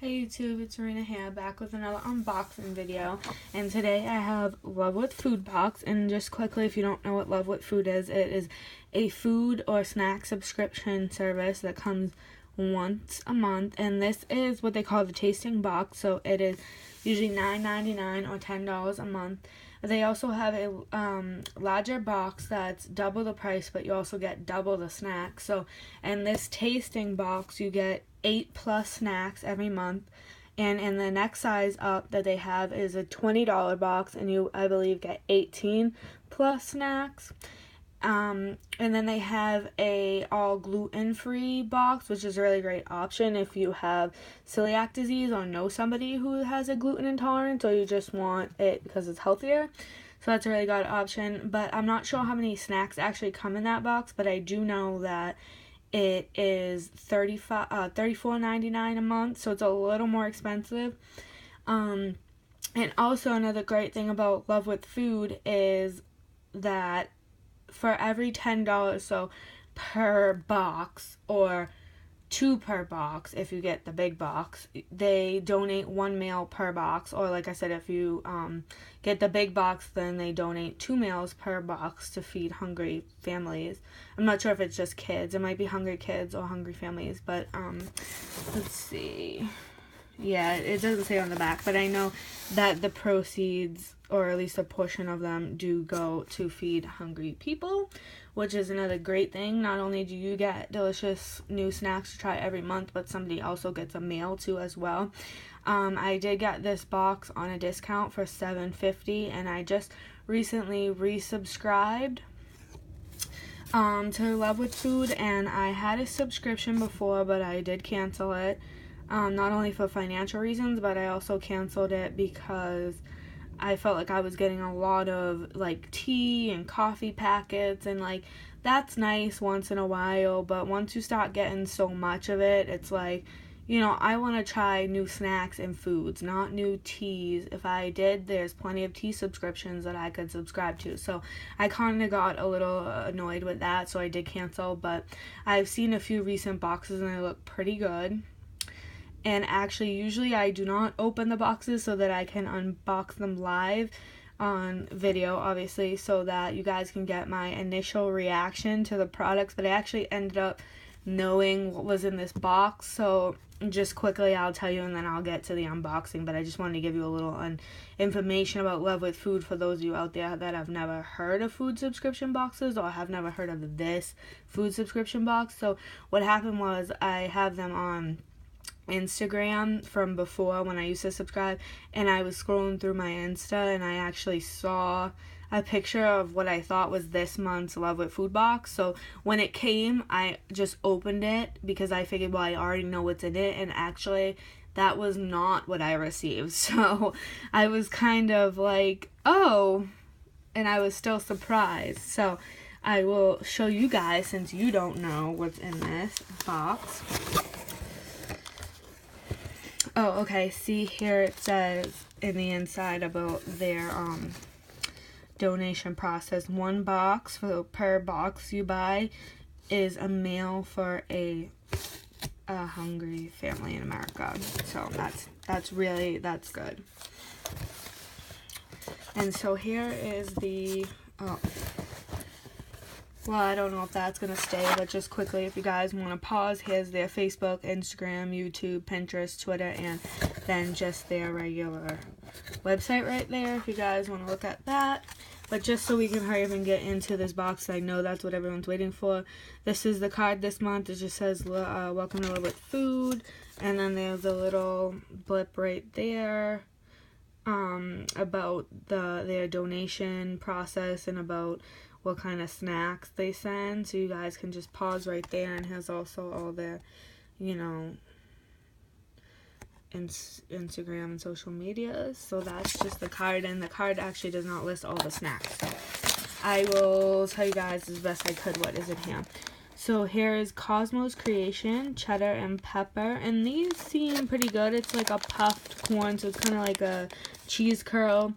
Hey YouTube, it's Marina here, back with another unboxing video, and today I have Love with Food box. And just quickly, if you don't know what Love with Food is, it is a food or snack subscription service that comes once a month, and this is what they call the tasting box, so it is usually $9.99 or $10 a month. They also have a larger box that's double the price, but you also get double the snacks. So in this tasting box, you get 8+ snacks every month. And in the next size up that they have is a $20 box, and you, I believe, get 18+ snacks. And then they have a all gluten-free box, which is a really great option if you have celiac disease or know somebody who has a gluten intolerance, or you just want it because it's healthier. So that's a really good option. But I'm not sure how many snacks actually come in that box, but I do know that it is $34.99 a month, so it's a little more expensive. And also another great thing about Love with Food is that for every $10, so per box, or 2 per box if you get the big box, they donate 1 meal per box. Or like I said, if you get the big box, then they donate 2 meals per box to feed hungry families. I'm not sure if it's just kids. It might be hungry kids or hungry families, but let's see. Yeah, it doesn't say on the back, but I know that the proceeds, or at least a portion of them, do go to feed hungry people, which is another great thing. Not only do you get delicious new snacks to try every month, but somebody also gets a meal too as well. I did get this box on a discount for $7.50, and I just recently resubscribed to Love with Food, and I had a subscription before, but I did cancel it. Not only for financial reasons, but I also canceled it because I felt like I was getting a lot of like tea and coffee packets, and like that's nice once in a while, but once you start getting so much of it, it's like, you know, I want to try new snacks and foods, not new teas. If I did, there's plenty of tea subscriptions that I could subscribe to. So I kind of got a little annoyed with that, so I did cancel. But I've seen a few recent boxes and they look pretty good. And actually, usually I do not open the boxes so that I can unbox them live on video, obviously, so that you guys can get my initial reaction to the products. But I actually ended up knowing what was in this box, so just quickly I'll tell you and then I'll get to the unboxing. But I just wanted to give you a little information about Love with Food for those of you out there that have never heard of food subscription boxes or have never heard of this food subscription box. So what happened was, I have them on Instagram from before when I used to subscribe, and I was scrolling through my Insta and I actually saw a picture of what I thought was this month's Love with Food box. So when it came, I just opened it because I figured, well, I already know what's in it, and actually that was not what I received. So I was kind of like, oh, and I was still surprised. So I will show you guys, since you don't know what's in this box. Oh, okay, see here it says in the inside about their donation process. 1 box per box you buy is a meal for a hungry family in America. So that's good. And so here is the well, I don't know if that's going to stay, but just quickly, if you guys want to pause, here's their Facebook, Instagram, YouTube, Pinterest, Twitter, and then just their regular website right there if you guys want to look at that. But just so we can hurry up and get into this box, I know that's what everyone's waiting for. This is the card this month. It just says, welcome to Love with Food. And then there's a little blip right there about their donation process and about what kind of snacks they send, so you guys can just pause right there. And has also all their, you know, Instagram and social media. So that's just the card, and the card actually does not list all the snacks, so I will tell you guys as best I could what is in here. So here is Cosmo's Creation, cheddar and pepper, and these seem pretty good. It's like a puffed corn, so it's kind of like a cheese curl.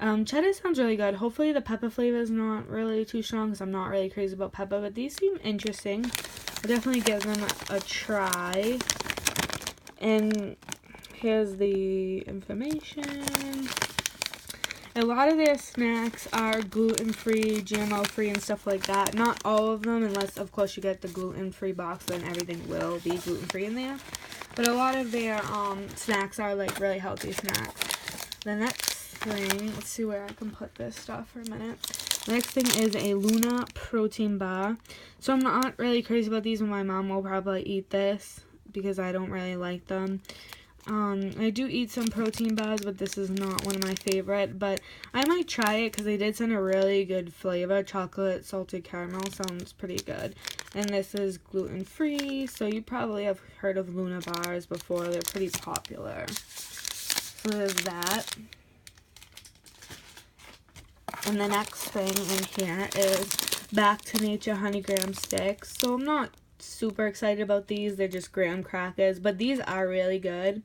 Cheddar sounds really good. Hopefully the pepper flavor is not really too strong, because I'm not really crazy about pepper, but these seem interesting. I'll definitely give them a try. And here's the information. A lot of their snacks are gluten-free, GMO-free, and stuff like that. Not all of them, unless, of course, you get the gluten-free box, then everything will be gluten-free in there. But a lot of their snacks are, like, really healthy snacks. The next thing, let's see where I can put this stuff for a minute. The next thing is a Luna protein bar. So I'm not really crazy about these, and my mom will probably eat this because I don't really like them. I do eat some protein bars, but this is not one of my favorite. But I might try it because they did send a really good flavor. Chocolate salted caramel sounds pretty good. And this is gluten-free, so you probably have heard of Luna bars before. They're pretty popular. So there's that. And the next thing in here is Back to Nature Honey Graham Sticks. So I'm not super excited about these. They're just graham crackers, but these are really good.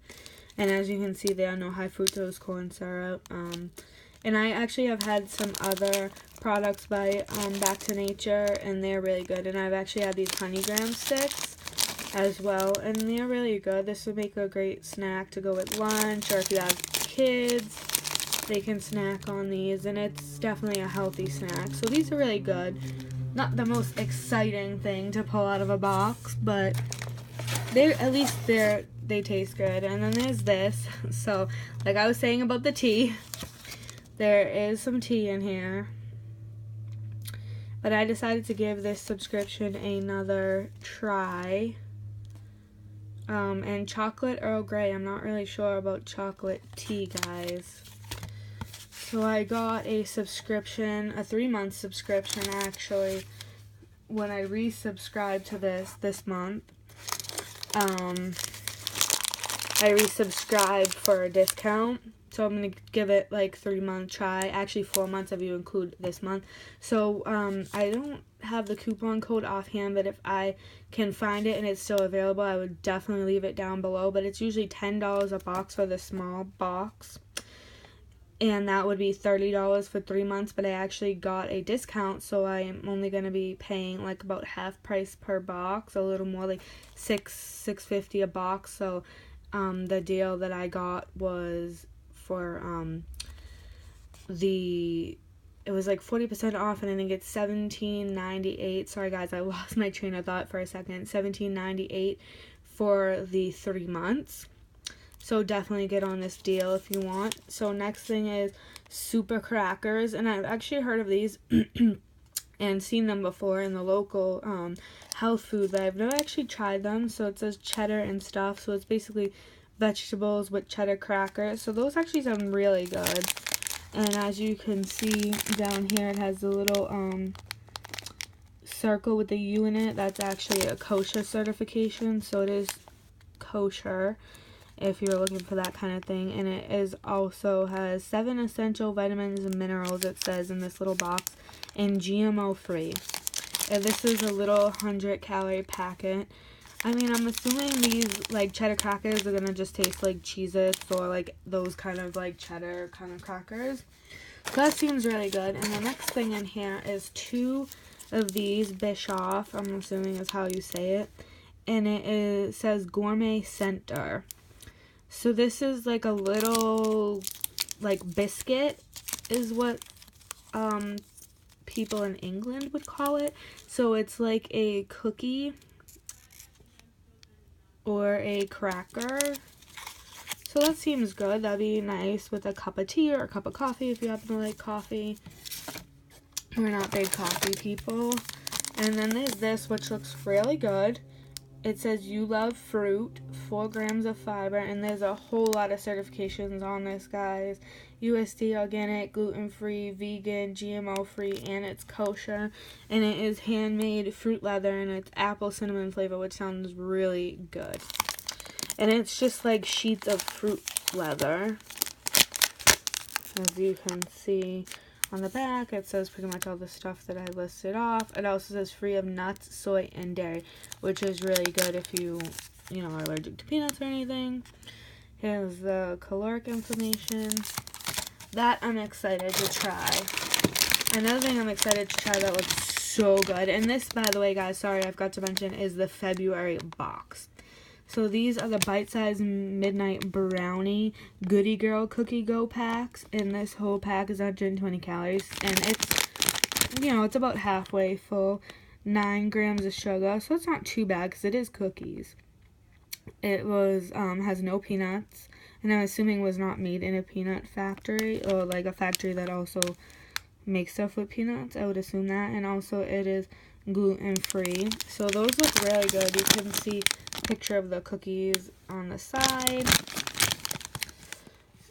And as you can see, there are no high fructose corn syrup. And I actually have had some other products by Back to Nature, and they're really good. And I've actually had these honey graham sticks as well, and they're really good. This would make a great snack to go with lunch, or if you have kids, they can snack on these, and it's definitely a healthy snack. So these are really good. Not the most exciting thing to pull out of a box, but they taste good. And then there's this. So, like I was saying about the tea, there is some tea in here. But I decided to give this subscription another try. And chocolate Earl Grey. I'm not really sure about chocolate tea, guys. So I got a subscription, a 3-month subscription actually, when I resubscribed to this month. I resubscribed for a discount, so I'm going to give it like 3-month try. Actually 4 months if you include this month. So I don't have the coupon code offhand, but if I can find it and it's still available, I would definitely leave it down below. But it's usually $10 a box for the small box. And that would be $30 for 3 months, but I actually got a discount, so I am only going to be paying like about half price per box, a little more, like $6.50 a box. So the deal that I got was for it was like 40% off, and I think it's $17.98. Sorry guys, I lost my train of thought for a second. $17.98 for the 3 months. So definitely get on this deal if you want. So next thing is super crackers, and I've actually heard of these and seen them before in the local health food, but I've never actually tried them. So it says cheddar and stuff, so it's basically vegetables with cheddar crackers. So those actually sound really good. And as you can see down here, it has a little circle with the U in it. That's actually a kosher certification, so it is kosher if you're looking for that kind of thing. And it is also has 7 essential vitamins and minerals, it says in this little box, and GMO free. And this is a little 100-calorie packet. I mean, I'm assuming these like cheddar crackers are gonna just taste like Cheez-Its or like those kind of like cheddar kind of crackers. So that seems really good. And the next thing in here is 2 of these Bischoff, I'm assuming is how you say it, and it says gourmet centaur. So this is like a little like biscuit is what people in England would call it. So it's like a cookie or a cracker. So that seems good. That'd be nice with a cup of tea or a cup of coffee if you happen to like coffee. We're not big coffee people. And then there's this, which looks really good. It says you love fruit, 4 grams of fiber, and there's a whole lot of certifications on this, guys. USD organic, gluten-free, vegan, GMO-free, and it's kosher. And it is handmade fruit leather, and it's apple cinnamon flavor, which sounds really good. And it's just like sheets of fruit leather. As you can see on the back, it says pretty much all the stuff that I listed off. It also says free of nuts, soy, and dairy, which is really good if you know, are allergic to peanuts or anything. Here's the caloric information. That I'm excited to try. Another thing I'm excited to try that looks so good, and this, by the way, guys, sorry, I forgot to mention, is the February box. So these are the bite-sized midnight brownie goody girl cookie go packs, and this whole pack is 120 calories, and it's, you know, it's about halfway full. 9 grams of sugar, so it's not too bad because it is cookies. It was has no peanuts, and I'm assuming was not made in a peanut factory, or like a factory that also makes stuff with peanuts. I would assume that. And also it is gluten free, so those look really good. You can see a picture of the cookies on the side,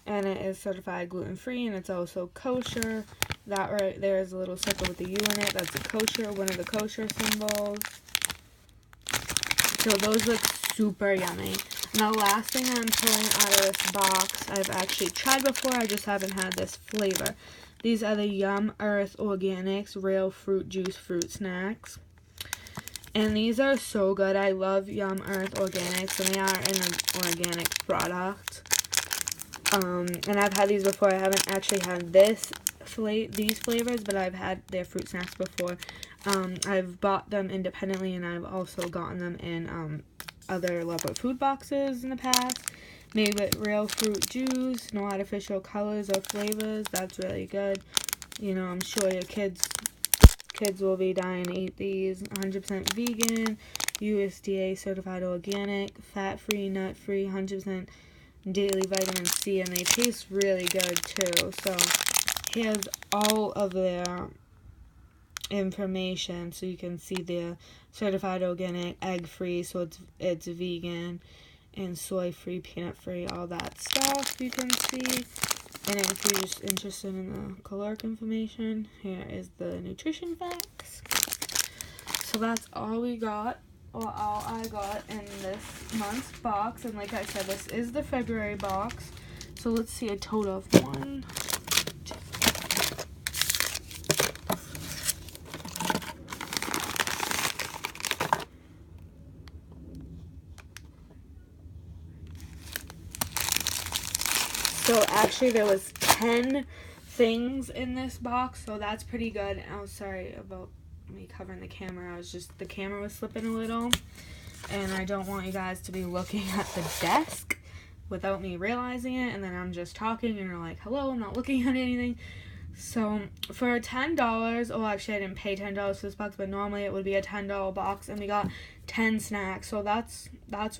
and it is certified gluten free, and it's also kosher. That right there is a little circle with the U in it. That's a kosher, one of the kosher symbols. So those look super yummy. And the last thing I'm pulling out of this box, I've actually tried before, I just haven't had this flavor. These are the Yum Earth Organics Real Fruit Juice Fruit Snacks. And these are so good. I love Yum Earth Organics, and they are an organic product. And I've had these before. I haven't actually had these flavors, but I've had their fruit snacks before. I've bought them independently, and I've also gotten them in other Love What Food boxes in the past. Made with real fruit juice, no artificial colors or flavors. That's really good. You know, I'm sure your kids will be dying to eat these. 100% vegan, USDA certified organic, fat-free, nut-free, 100% daily vitamin C, and they taste really good too. So here's all of their information, so you can see they're certified organic, egg-free, so it's vegan, and soy-free, peanut-free, all that stuff you can see. And if you're just interested in the caloric information, here is the nutrition facts. So that's all we got, or all I got in this month's box. And like I said, this is the February box. So let's see a total of 1, 2. So actually there was 10 things in this box, so that's pretty good. Oh, sorry about me covering the camera. The camera was slipping a little, and I don't want you guys to be looking at the desk without me realizing it, and then I'm just talking and you're like, hello, I'm not looking at anything. So for $10, oh, actually I didn't pay $10 for this box, but normally it would be a $10 box, and we got 10 snacks, so that's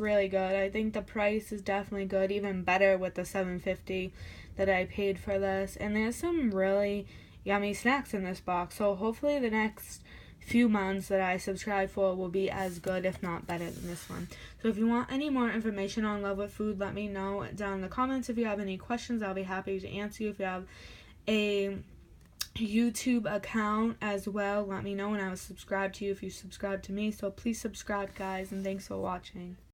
really good. I think the price is definitely good, even better with the $7.50 that I paid for this. And there's some really yummy snacks in this box, so hopefully the next few months that I subscribe for will be as good, if not better, than this one. So if you want any more information on Love What Food, let me know down in the comments. If you have any questions, I'll be happy to answer you. If you have a YouTube account as well, let me know, and I will subscribe to you if you subscribe to me. So please subscribe, guys, and thanks for watching.